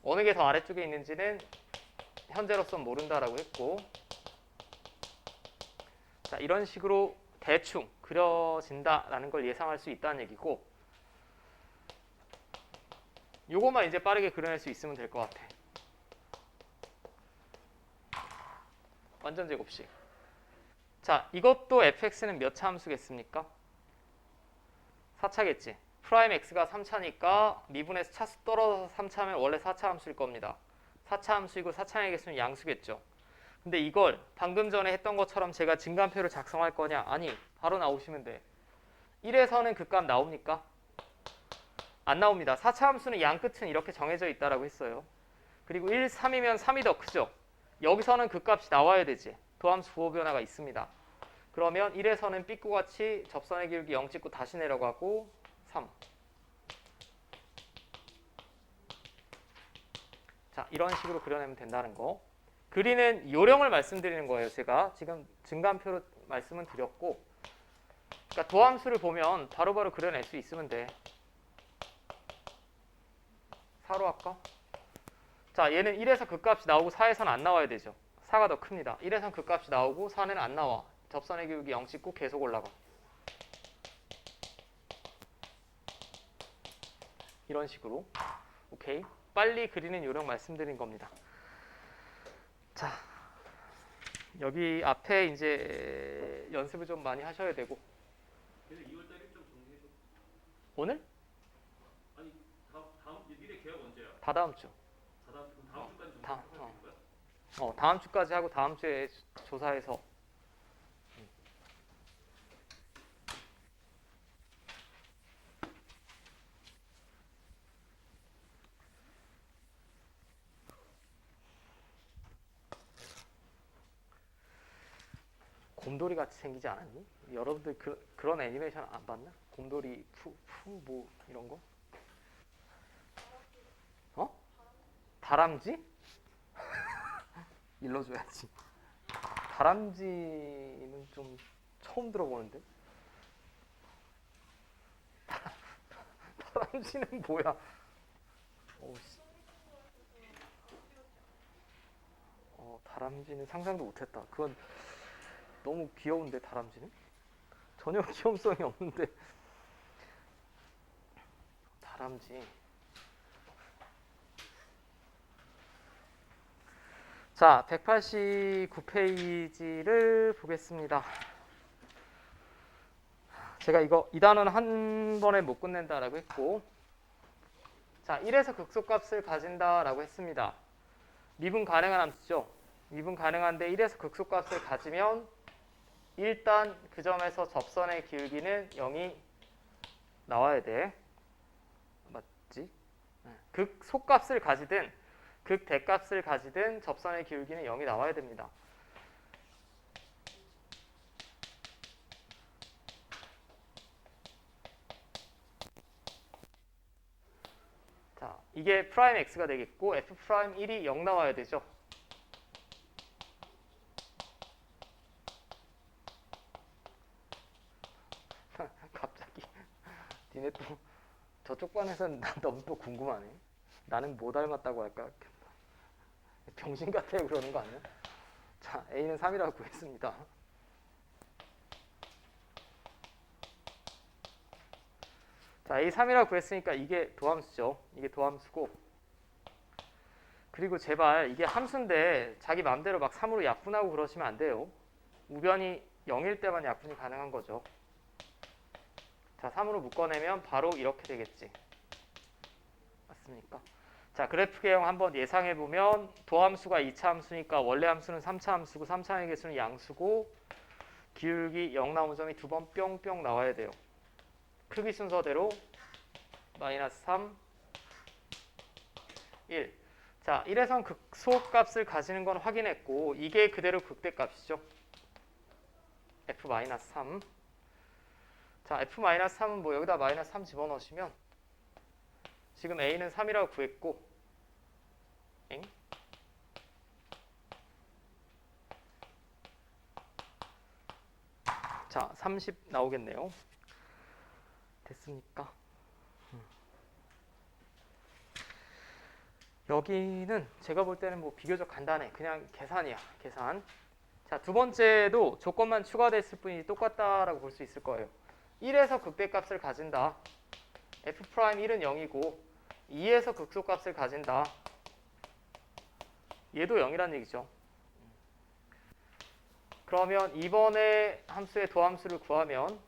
어느 게 더 아래쪽에 있는지는 현재로선 모른다라고 했고 자 이런 식으로 대충 그려진다라는 걸 예상할 수 있다는 얘기고 요것만 이제 빠르게 그려낼 수 있으면 될 것 같아. 완전 제곱식. 자, 이것도 fx는 몇 차 함수겠습니까? 4차겠지. 프라임 x가 3차니까 미분에서 차수 떨어져서 3차면 원래 4차 함수일 겁니다. 4차 함수이고 4차의 개수는 양수겠죠. 근데 이걸 방금 전에 했던 것처럼 제가 증간표를 작성할 거냐? 아니, 바로 나오시면 돼. 1에서는 그 값 나옵니까? 안 나옵니다. 4차 함수는 양 끝은 이렇게 정해져 있다라고 했어요. 그리고 1, 3이면 3이 더 크죠. 여기서는 그 값이 나와야 되지. 도함수 부호 변화가 있습니다. 그러면 1에서는 삐꾸 같이 접선의 기울기 0 찍고 다시 내려가고 3. 자, 이런 식으로 그려내면 된다는 거. 그리는 요령을 말씀드리는 거예요. 제가 지금 증간표로 말씀은 드렸고, 그러니까 도함수를 보면 바로바로 그려낼 수 있으면 돼. 4로 할까? 자, 얘는 1에서 그 값이 나오고 4에서는 안 나와야 되죠. 4가 더 큽니다. 1에서는 그 값이 나오고 4는 안 나와. 접선의 기울기 0 찍고 계속 올라가. 이런 식으로. 오케이. 빨리 그리는 요령 말씀드린 겁니다. 자, 여기 앞에 이제 연습을 좀 많이 하셔야 되고. 그래서 2월달 일정 정리해줘. 오늘? 아니 다음 니네 계약 언제야? 다다음 주. 다음 주까지 정리 다음, 하면 되는 거야? 다음 주까지 하고 다음 주에 조사해서. 곰돌이 같이 생기지 않았니? 여러분들 그런 애니메이션 안 봤나? 곰돌이 뭐 이런 거? 어? 다람쥐? 일러줘야지. 다람쥐는 좀 처음 들어보는데. 다람쥐는 뭐야? 다람쥐는 상상도 못했다. 그건 너무 귀여운데 다람쥐는? 전혀 귀염성이 없는데. 다람쥐. 자, 189페이지를 보겠습니다. 제가 이 단어는 한 번에 못 끝낸다라고 했고, 자, 1에서 극소값을 가진다라고 했습니다. 미분 가능한 함수죠. 미분 가능한데 1에서 극소값을 가지면 일단 그 점에서 접선의 기울기는 0이 나와야 돼. 맞지? 극소값을 가지든 극대값을 가지든 접선의 기울기는 0이 나와야 됩니다. 자, 이게 프라임 x가 되겠고 f 프라임 1이 0 나와야 되죠. 갑자기 니네 또 저쪽 반에서는 너무 또 궁금하네. 나는 뭐 닮았다고 할까? 병신 같아요 그러는 거 아니야? 자, a는 3이라고 구했습니다. 자, a 3이라고 구했으니까 이게 도함수죠. 이게 도함수고, 그리고 제발 이게 함수인데 자기 마음대로 막 3으로 약분하고 그러시면 안 돼요. 우변이 0일 때만 약분이 가능한 거죠. 자, 3으로 묶어내면 바로 이렇게 되겠지. 맞습니까? 자, 그래프 개형 한번 예상해보면 도함수가 2차 함수니까 원래 함수는 3차 함수고 3차의 개수는 양수고 기울기 0 나온 점이 두 번 뿅뿅 나와야 돼요. 크기 순서대로 마이너스 3, 1. 자, 1에선 극소값을 가지는 건 확인했고 이게 그대로 극대값이죠. f-3. 자, f-3은 뭐 여기다 마이너스 3 집어넣으시면 지금 a는 3이라고 구했고 엥? 자, 30 나오겠네요. 됐습니까? 여기는 제가 볼 때는 뭐 비교적 간단해. 그냥 계산이야. 계산. 자, 두 번째도 조건만 추가됐을 뿐이지 똑같다라고 볼 수 있을 거예요. 1에서 극대값을 가진다. f'1은 0이고 2에서 극소값을 가진다. 얘도 0이란 얘기죠. 그러면 이번에 함수의 도함수를 구하면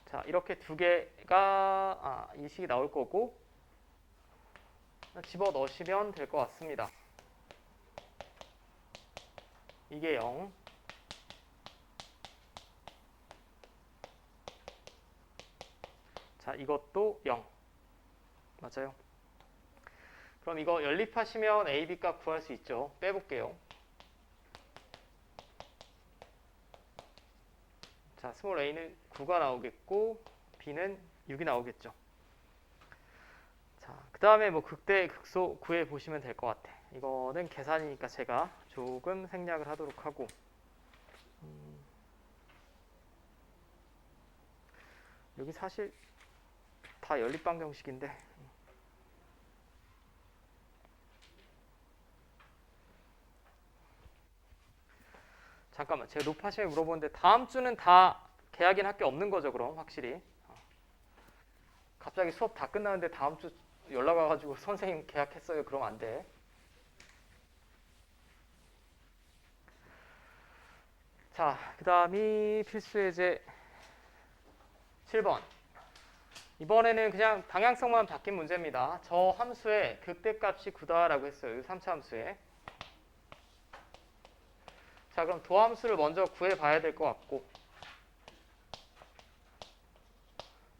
자, 이렇게 두 개가 이 식이 나올 거고 집어 넣으시면 될 것 같습니다. 이게 0. 자, 이것도 0. 맞아요. 그럼 이거 연립하시면 A, B 값 구할 수 있죠. 빼볼게요. 자, 스몰 a는 9가 나오겠고 b는 6이 나오겠죠. 자, 그 다음에 뭐 극대, 극소 구해 보시면 될 것 같아. 이거는 계산이니까 제가 조금 생략을 하도록 하고 여기 사실 다 연립 방정식인데 잠깐만, 제가 높아심에 물어보는데 다음 주는 다 계약인 학교 없는 거죠, 그럼 확실히. 갑자기 수업 다 끝나는데 다음 주 연락 와가지고 선생님 계약했어요, 그러면 안 돼. 자, 그 다음이 필수예제 7번. 이번에는 그냥 방향성만 바뀐 문제입니다. 저 함수의 극대값이 9다라고 했어요. 이 3차 함수에. 자, 그럼 도함수를 먼저 구해봐야 될 것 같고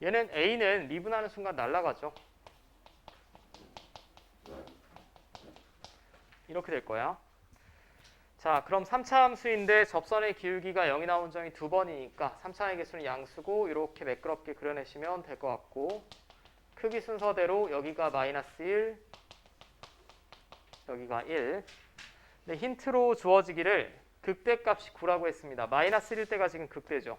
얘는 a는 미분하는 순간 날아가죠. 이렇게 될 거야. 자, 그럼 3차 함수인데 접선의 기울기가 0이 나온 점이 2번이니까 3차의 개수는 양수고 이렇게 매끄럽게 그려내시면 될 것 같고 크기 순서대로 여기가 마이너스 1, 여기가 1. 근데 힌트로 주어지기를 극대값이 9라고 했습니다. 마이너스 1일 때가 지금 극대죠.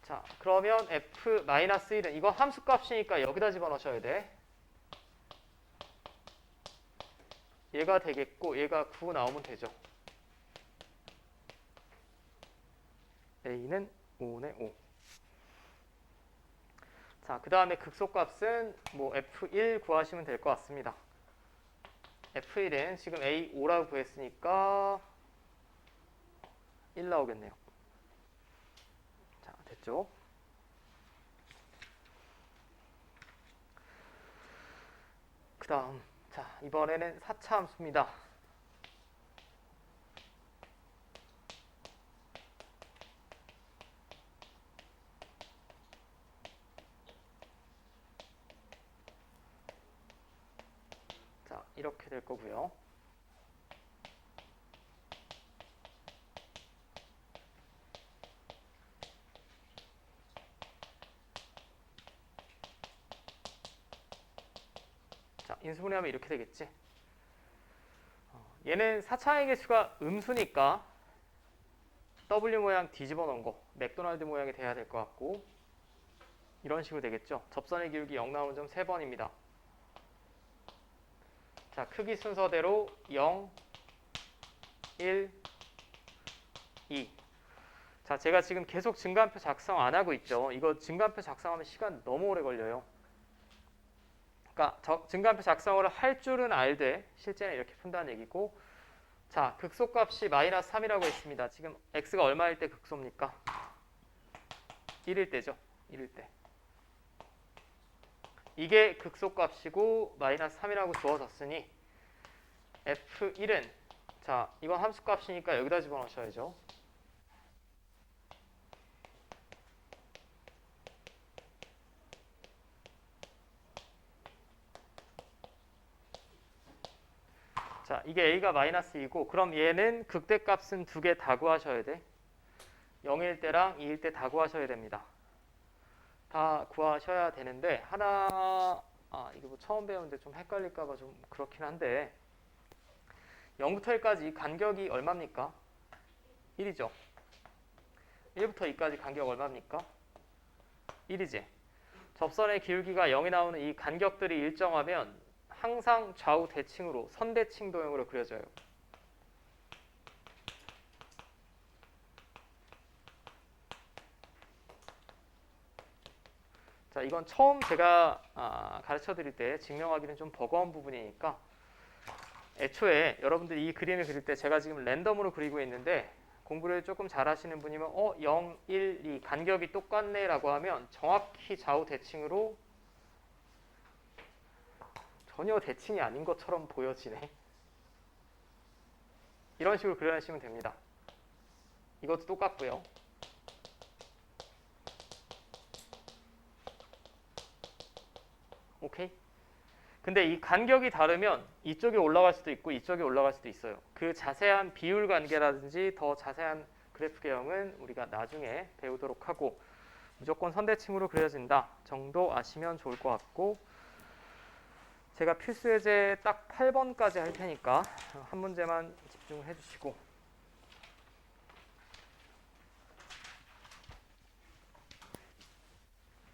자, 그러면 f-1은 이거 함수값이니까 여기다 집어넣으셔야 돼. 얘가 되겠고 얘가 9 나오면 되죠. a는 5네 5. 자, 그 다음에 극소값은 뭐 f1 구하시면 될 것 같습니다. f1은 지금 a 5라고 구했으니까 1 나오겠네요. 자, 됐죠? 그 다음, 자, 이번에는 4차 함수입니다. 자, 이렇게 될 거고요. 자, 인수분해하면 이렇게 되겠지. 얘는 4차의 개수가 음수니까 W 모양 뒤집어 놓은 거 맥도날드 모양이 돼야 될 것 같고 이런 식으로 되겠죠. 접선의 기울기 0 나오는 점 3번입니다. 자, 크기 순서대로 0, 1, 2. 자, 제가 지금 계속 증가함표 작성 안 하고 있죠. 이거 증가함표 작성하면 시간 너무 오래 걸려요. 그러니까 증가함표 작성을 할 줄은 알되 실제는 이렇게 푼다는 얘기고. 자, 극소값이 마이너스 3이라고 했습니다. 지금 x가 얼마일 때 극소입니까? 1일 때죠. 1일 때. 이게 극소값이고 마이너스 3이라고 주어졌으니 f1은 자, 이건 함수값이니까 여기다 집어넣으셔야죠. 자, 이게 a가 마이너스 2고 그럼 얘는 극대값은 두 개 다 구하셔야 돼. 0일 때랑 2일 때 다 구하셔야 됩니다. 다 구하셔야 되는데 이거 뭐 처음 배우는데 좀 헷갈릴까 봐 좀 그렇긴 한데 0부터 1까지 이 간격이 얼마입니까? 1이죠. 1부터 2까지 간격 얼마입니까? 1이지. 접선의 기울기가 0이 나오는 이 간격들이 일정하면 항상 좌우 대칭으로 선대칭 도형으로 그려져요. 자, 이건 처음 제가 가르쳐 드릴 때 증명하기는 좀 버거운 부분이니까 애초에 여러분들이 이 그림을 그릴 때 제가 지금 랜덤으로 그리고 있는데 공부를 조금 잘하시는 분이면 0, 1, 2 간격이 똑같네 라고 하면 정확히 좌우 대칭으로 전혀 대칭이 아닌 것처럼 보여지네. 이런 식으로 그려내시면 됩니다. 이것도 똑같고요. 오케이? 근데 이 간격이 다르면 이쪽에 올라갈 수도 있고 이쪽에 올라갈 수도 있어요. 그 자세한 비율 관계라든지 더 자세한 그래프 개형은 우리가 나중에 배우도록 하고, 무조건 선대칭으로 그려진다 정도 아시면 좋을 것 같고, 제가 필수 예제 딱 8번까지 할 테니까 한 문제만 집중해 주시고,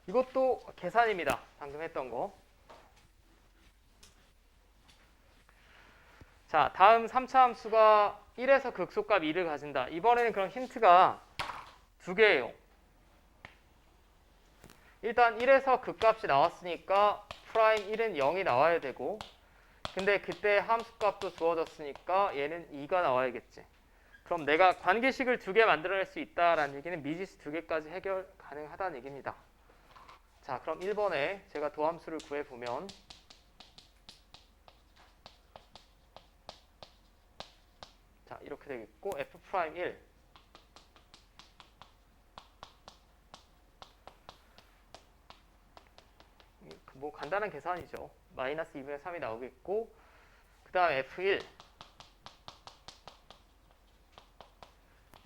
이것도 계산입니다. 방금 했던 거. 자, 다음 3차 함수가 1에서 극소값 2를 가진다. 이번에는 그럼 힌트가 두 개예요. 일단 1에서 극값이 나왔으니까 프라임 1은 0이 나와야 되고, 근데 그때 함수값도 주어졌으니까 얘는 2가 나와야겠지. 그럼 내가 관계식을 두 개 만들어낼 수 있다라는 얘기는 미지수 두 개까지 해결 가능하다는 얘기입니다. 자, 그럼 1번에 제가 도함수를 구해보면, 자, 이렇게 되겠고, F'1 뭐 간단한 계산이죠. 마이너스 2분의 3이 나오겠고, 그 다음 F1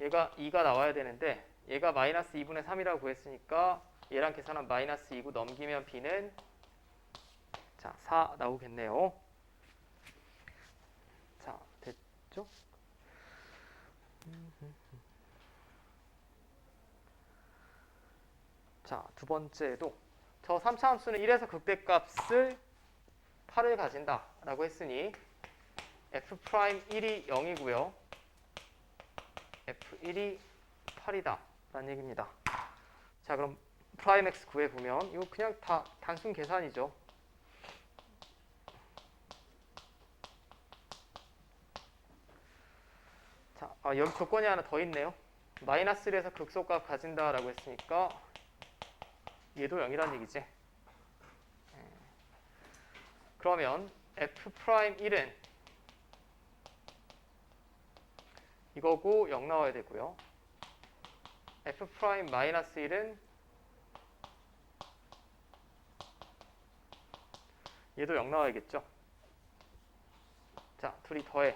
얘가 2가 나와야 되는데, 얘가 마이너스 2분의 3이라고 구했으니까 얘랑 계산하면 마이너스 2고 넘기면 B는 자 4 나오겠네요. 자, 됐죠? 자, 두 번째도 저 3차 함수는 1에서 극대값을 8을 가진다 라고 했으니 F'1이 0이고요. F1이 8이다 라는 얘기입니다. 자, 그럼 프라임 X 구해보면 이거 그냥 다 단순 계산이죠. 자, 여기 조건이 하나 더 있네요. 마이너스 1에서 극소값 가진다 라고 했으니까 얘도 0이란 얘기지. 그러면 F'1은 이거고 0 나와야 되고요. F'-1은 얘도 0 나와야겠죠. 자, 둘이 더해.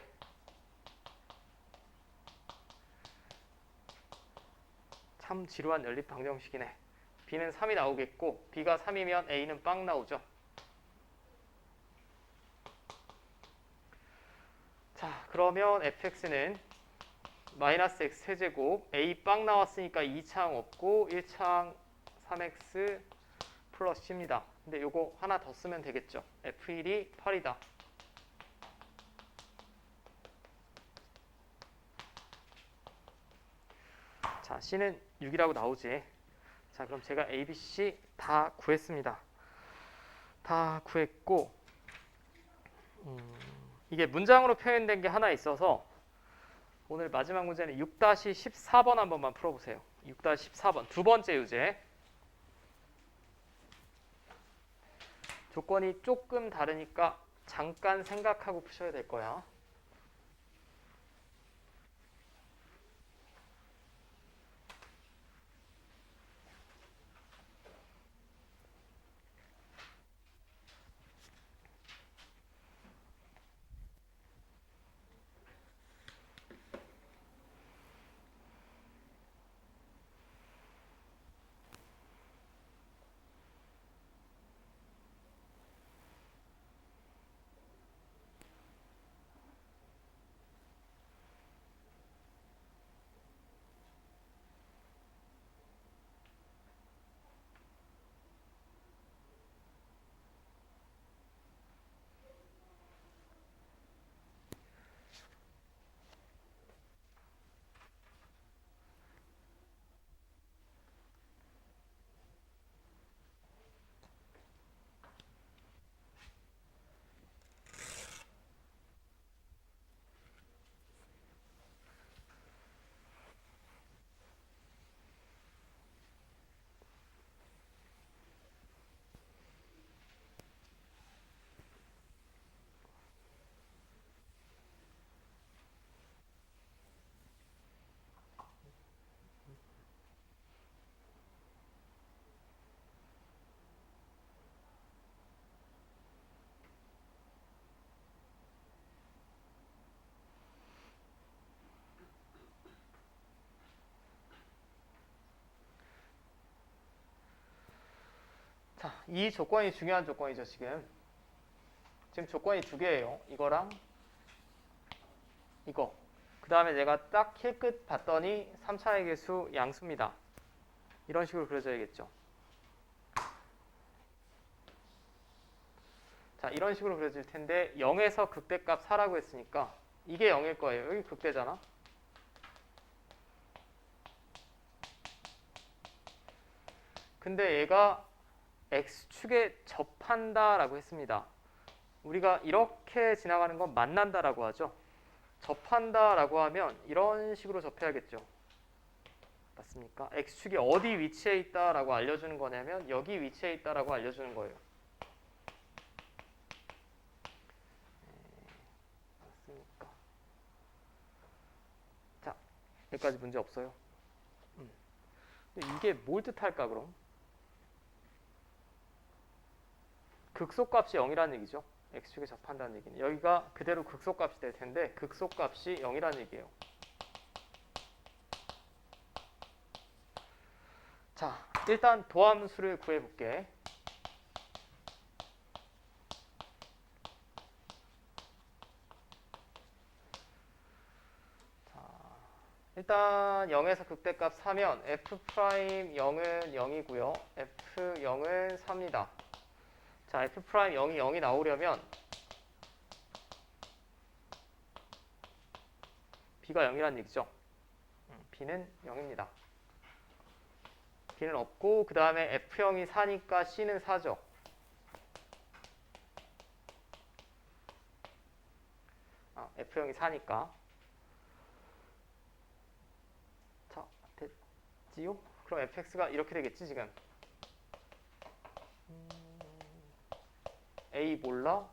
참 지루한 연립 방정식이네. B는 3이 나오겠고, B가 3이면 A는 빵 나오죠. 자, 그러면 fx는 마이너스 x 세제곱, A 빵 나왔으니까 2창 없고 1창 3x 플러스 c입니다. 근데 요거 하나 더 쓰면 되겠죠. F1이 8이다. 자, C는 6이라고 나오지. 자, 그럼 제가 A, B, C 다 구했습니다. 다 구했고, 이게 문장으로 표현된 게 하나 있어서 오늘 마지막 문제는 6-14번 한 번만 풀어보세요. 6-14번 두 번째 유제. 조건이 조금 다르니까 잠깐 생각하고 푸셔야 될 거야. 자, 이 조건이 중요한 조건이죠, 지금. 지금 조건이 두 개예요. 이거랑 이거. 그 다음에 내가 딱 힐끝 봤더니 3차의 개수 양수입니다. 이런 식으로 그려져야겠죠. 자, 이런 식으로 그려질 텐데 0에서 극대값 4라고 했으니까 이게 0일 거예요. 여기 극대잖아. 근데 얘가 x축에 접한다라고 했습니다. 우리가 이렇게 지나가는 건 만난다라고 하죠. 접한다라고 하면 이런 식으로 접해야겠죠. 맞습니까? x축이 어디 위치에 있다라고 알려주는 거냐면 여기 위치에 있다라고 알려주는 거예요. 맞습니까? 자, 여기까지 문제 없어요. 이게 뭘 뜻할까 그럼? 극소값이 0이라는 얘기죠. x축에 접한다는 얘기는. 여기가 그대로 극소값이 될 텐데 극소값이 0이라는 얘기예요. 자, 일단 도함수를 구해볼게. 자, 일단 0에서 극대값 4면 f'0은 0이고요. f0은 4입니다. 자, f'0이 0이 나오려면 b가 0이라는 얘기죠. b는 0입니다. b는 없고 그 다음에 f0이 4니까 c는 4죠. f0이 4니까. 자, 됐지요? 그럼 fx가 이렇게 되겠지 지금. A 몰라,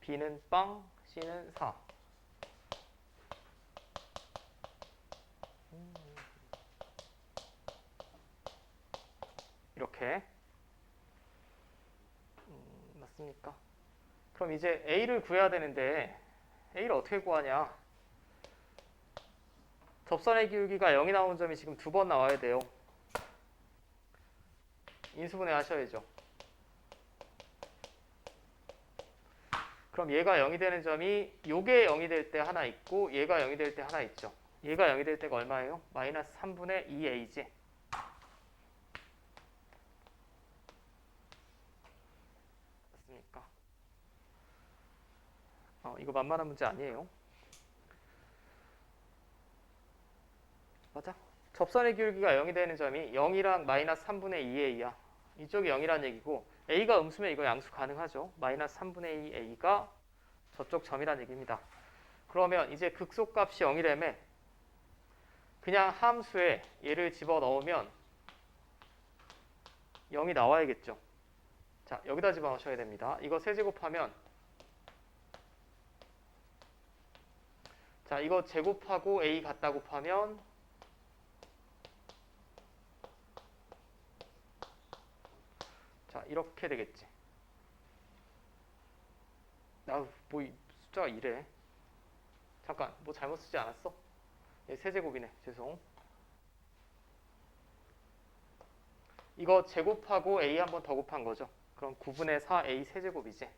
B는 빵, C는 4. 이렇게. 맞습니까? 그럼 이제 A를 구해야 되는데 A를 어떻게 구하냐? 접선의 기울기가 0이 나오는 점이 지금 2번 나와야 돼요. 인수분해 하셔야죠. 그럼 얘가 0이 되는 점이 요게 0이 될 때 하나 있고 얘가 0이 될 때 하나 있죠. 얘가 0이 될 때가 얼마예요? 마이너스 3분의 2a지. 맞습니까? 이거 만만한 문제 아니에요. 맞아? 접선의 기울기가 0이 되는 점이 0이랑 마이너스 3분의 2a야. 이쪽이 0이라는 얘기고 a가 음수면 이거 양수 가능하죠. 마이너스 3분의 2a가 저쪽 점이라는 얘기입니다. 그러면 이제 극소값이 0이라며 그냥 함수에 얘를 집어넣으면 0이 나와야겠죠. 자, 여기다 집어넣으셔야 됩니다. 이거 세제곱하면 자, 이거 제곱하고 a 갖다 곱하면 자, 이렇게 되겠지. 뭐 숫자가 이래. 잠깐, 뭐 잘못 쓰지 않았어? 얘 세제곱이네. 죄송. 이거 제곱하고 a 한 번 더 곱한 거죠. 그럼 9분의 4a 세제곱이지.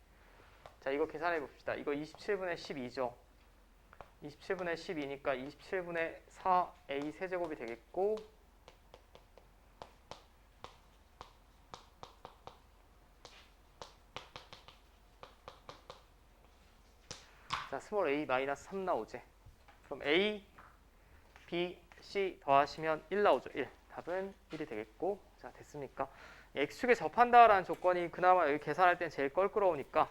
자, 이거 계산해 봅시다. 이거 27분의 12죠. 27분의 12니까 27분의 4a 세제곱이 되겠고 자, 스몰 a 마이너스 3 나오지. 그럼 a, b, c 더하시면 1 나오죠. 1. 답은 1이 되겠고 자, 됐습니까? x축에 접한다라는 조건이 그나마 여기 계산할 땐 제일 껄끄러우니까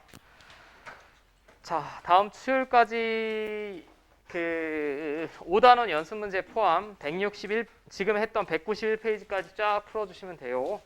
자, 다음 수요일까지 그 5단원 연습 문제 포함 161 지금 했던 191페이지까지 쫙 풀어주시면 돼요.